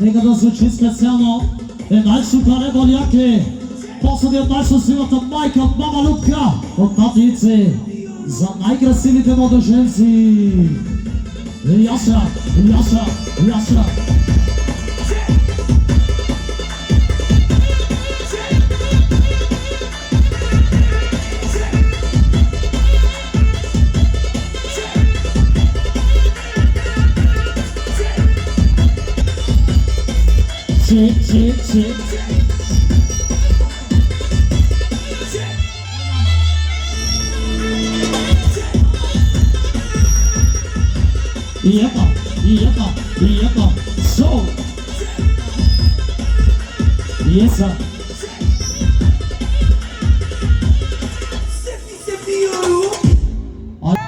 Нека да звучи специално нашето небо яке. Посади от най-щастливата майка, от мама Любка, от тати Ице, за най-красивите младоженци. Яша, Яша, Яша. Чик. Епа, шоу! Еса!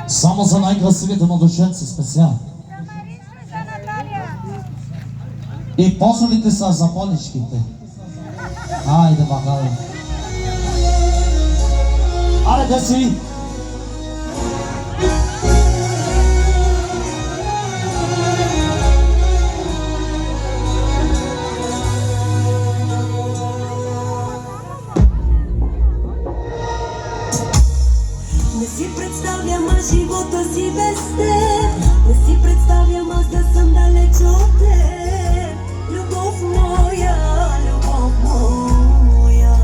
Само за най-красивите младоженци специално. И посадите са за поличките. Айде, бакале. Аре, деси! Не си представям живота си без теб. Не си представям аз да съм далеч от теб. Любов моя, любов моя.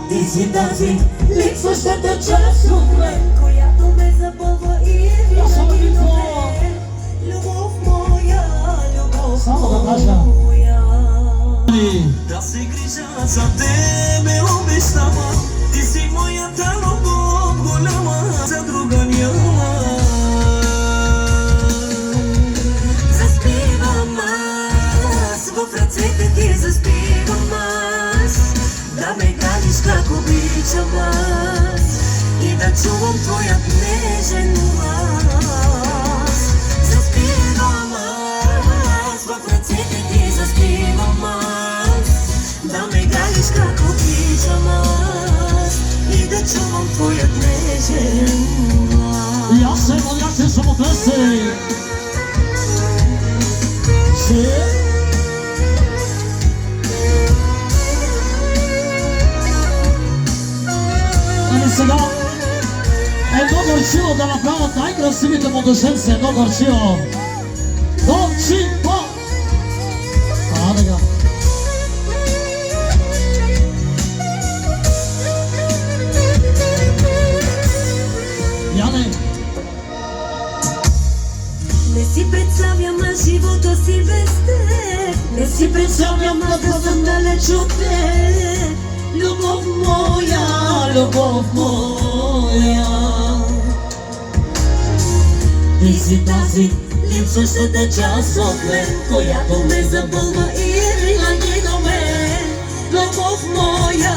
Ти си тази липсващата част от мен, която ме запълва и винаги до мен. Любов моя, любов моя. Да се грижа за тебе обещавам. Ти си моята любов голяма, за друга няма. Заспивам аз, в ръцете ти заспивам аз. Да ме галиш как обичам аз и да чувам твоят нежен глас. Заспивам аз, в ръцете ти заспивам аз. Да ме галиш как обичам аз и да чувам твоят нежен глас. Яше, самотреси! Ами сега, едно горчило да направят най-красивите младоженци, едно горчило. Горчило! Така. Яне! Не си представям живота си без теб. Не си представям да съм далеч от теб. Любов моя, любов моя. Ти си тази липсващата част от мен, която ме запълва и винаги до мен. Любов моя,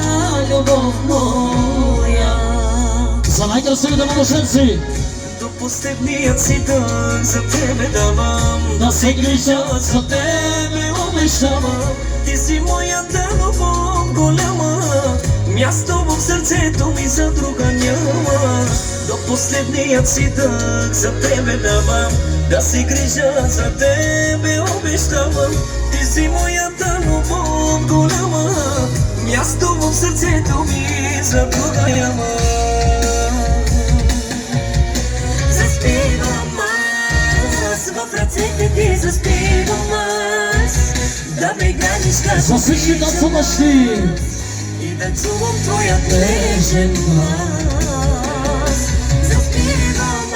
любов моя. За най-красивите младоженци! До последният си дъх за тебе давам. Да се грижа За тебе обещавам. Ти си моята любов голяма, място в сърцето ми за друга няма. До последният си дъх за тебе давам. Да се грижа за тебе обещавам. Ти си моята любов голяма, място в сърцето ми за друга няма. Заспивам аз, в ръцете ти заспивам аз. Да ме ганиш как за всички танцуващи! и да чувам твоят нежен глас. Заспивам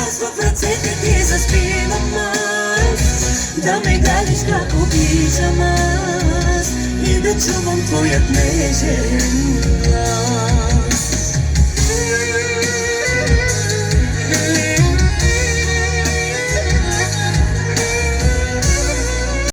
аз, в ръцете ти заспивам аз. Да ме ганиш как обичам аз и да чувам твоят нежен глас.